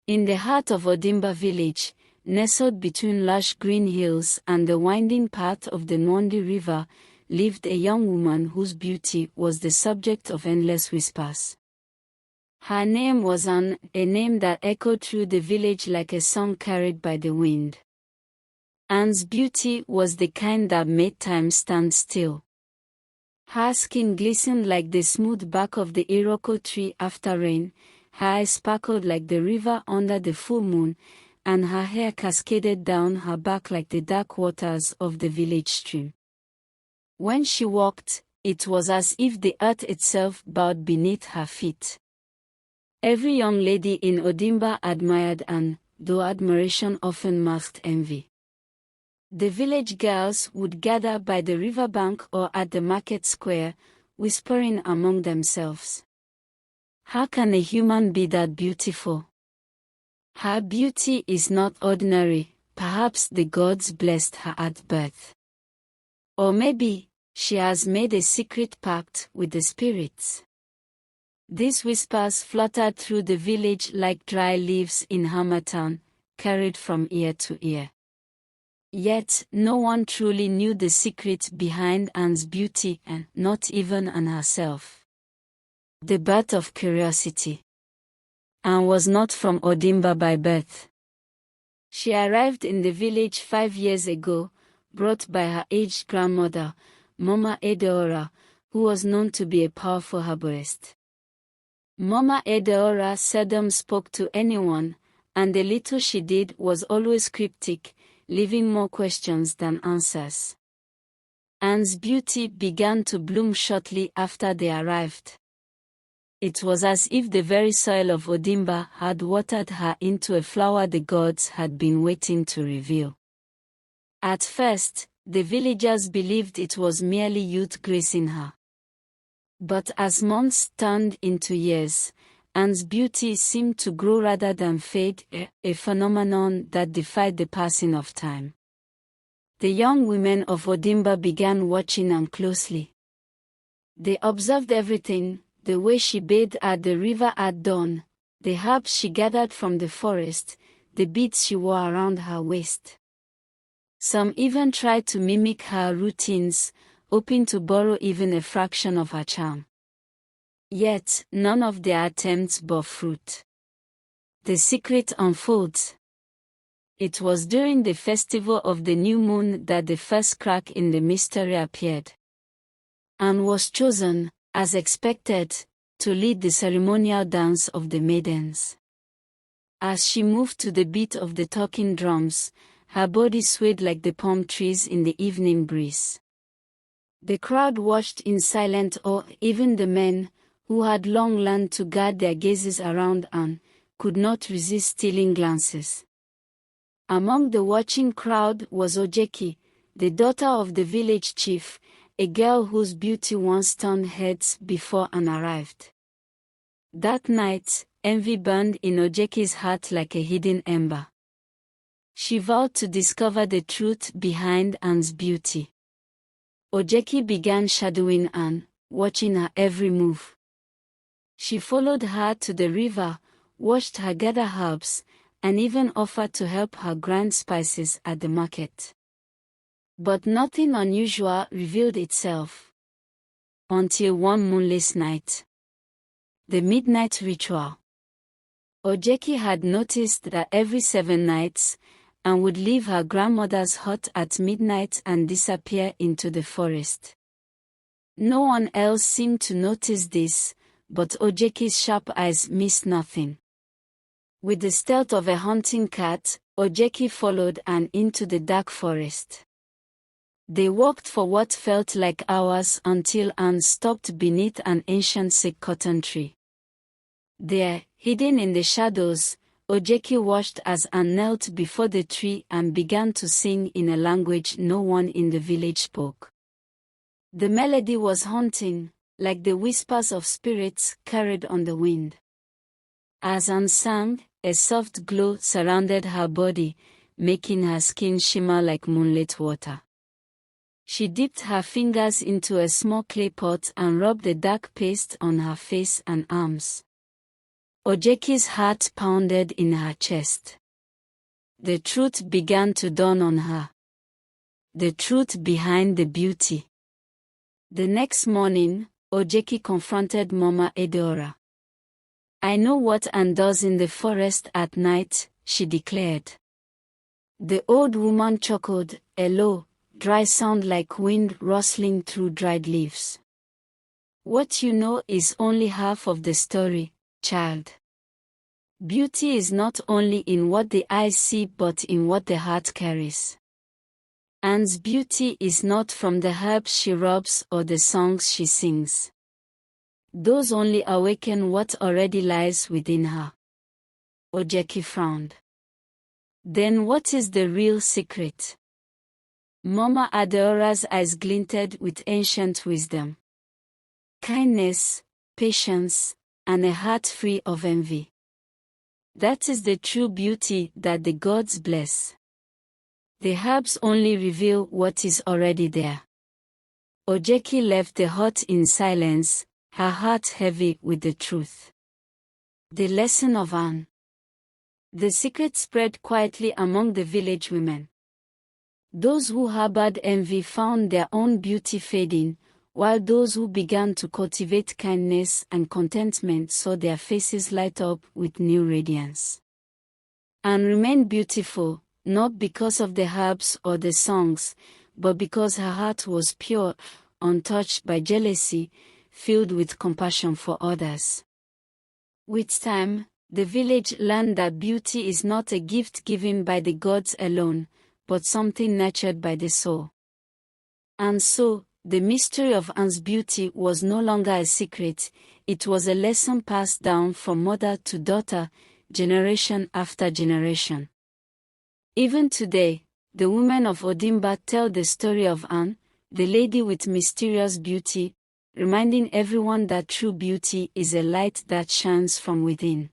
In the heart of Odimba village, nestled between lush green hills and the winding path of the Nwondi River, lived a young woman whose beauty was the subject of endless whispers. Her name was Anne, a name that echoed through the village like a song carried by the wind. Anne's beauty was the kind that made time stand still. Her skin glistened like the smooth bark of the iroko tree after rain, her eyes sparkled like the river under the full moon, and her hair cascaded down her back like the dark waters of the village stream. When she walked, it was as if the earth itself bowed beneath her feet. Every young lady in Odimba admired Anne, though admiration often masked envy. The village girls would gather by the riverbank or at the market square, whispering among themselves. How can a human be that beautiful? Her beauty is not ordinary, perhaps the gods blessed her at birth. Or maybe, she has made a secret pact with the spirits. These whispers fluttered through the village like dry leaves in harmattan, carried from ear to ear. Yet, no one truly knew the secret behind Anne's beauty, and not even Anne herself. The birth of curiosity. Anne was not from Odimba by birth. She arrived in the village 5 years ago, brought by her aged grandmother, Mama Edeora, who was known to be a powerful herbalist. Mama Edeora seldom spoke to anyone, and the little she did was always cryptic, leaving more questions than answers. Anne's beauty began to bloom shortly after they arrived. It was as if the very soil of Odimba had watered her into a flower the gods had been waiting to reveal. At first, the villagers believed it was merely youth gracing her. But as months turned into years, Anne's beauty seemed to grow rather than fade, a phenomenon that defied the passing of time. The young women of Odimba began watching Anne closely. They observed everything: the way she bathed at the river at dawn, the herbs she gathered from the forest, the beads she wore around her waist. Some even tried to mimic her routines, hoping to borrow even a fraction of her charm. Yet, none of their attempts bore fruit. The secret unfolds. It was during the festival of the new moon that the first crack in the mystery appeared. Anne was chosen, as expected, to lead the ceremonial dance of the maidens. As she moved to the beat of the talking drums, her body swayed like the palm trees in the evening breeze. The crowd watched in silent awe. Even the men, who had long learned to guard their gazes around Anne, could not resist stealing glances. Among the watching crowd was Ojeki, the daughter of the village chief, a girl whose beauty once turned heads before Anne arrived. That night, envy burned in Ojeki's heart like a hidden ember. She vowed to discover the truth behind Anne's beauty. Ojeki began shadowing Anne, watching her every move. She followed her to the river, watched her gather herbs, and even offered to help her grind spices at the market. But nothing unusual revealed itself. Until one moonless night. The midnight ritual. Ojeki had noticed that every 7 nights, Anne would leave her grandmother's hut at midnight and disappear into the forest. No one else seemed to notice this, but Ojeki's sharp eyes missed nothing. With the stealth of a hunting cat, Ojeki followed Anne into the dark forest. They walked for what felt like hours until Anne stopped beneath an ancient sick cotton tree. There, hidden in the shadows, Ojeki watched as Anne knelt before the tree and began to sing in a language no one in the village spoke. The melody was haunting, like the whispers of spirits carried on the wind. As Anne sang, a soft glow surrounded her body, making her skin shimmer like moonlit water. She dipped her fingers into a small clay pot and rubbed the dark paste on her face and arms. Ojeki's heart pounded in her chest. The truth began to dawn on her. The truth behind the beauty. The next morning, Ojeki confronted Mama Edeora. "I know what Anne does in the forest at night," she declared. The old woman chuckled, a low, dry sound like wind rustling through dried leaves. "What you know is only half of the story, child. Beauty is not only in what the eyes see but in what the heart carries. Anne's beauty is not from the herbs she rubs or the songs she sings. Those only awaken what already lies within her." Ojeki frowned. "Then what is the real secret?" Mama Adeora's eyes glinted with ancient wisdom. "Kindness, patience, and a heart free of envy. That is the true beauty that the gods bless. The herbs only reveal what is already there." Ojeki left the hut in silence, her heart heavy with the truth. The lesson of Anne. The secret spread quietly among the village women. Those who harbored envy found their own beauty fading, while those who began to cultivate kindness and contentment saw their faces light up with new radiance. Anne remained beautiful, not because of the herbs or the songs, but because her heart was pure, untouched by jealousy, filled with compassion for others. With time, the village learned that beauty is not a gift given by the gods alone, but something nurtured by the soul. And so, the mystery of Anne's beauty was no longer a secret, it was a lesson passed down from mother to daughter, generation after generation. Even today, the women of Odimba tell the story of Anne, the lady with mysterious beauty, reminding everyone that true beauty is a light that shines from within.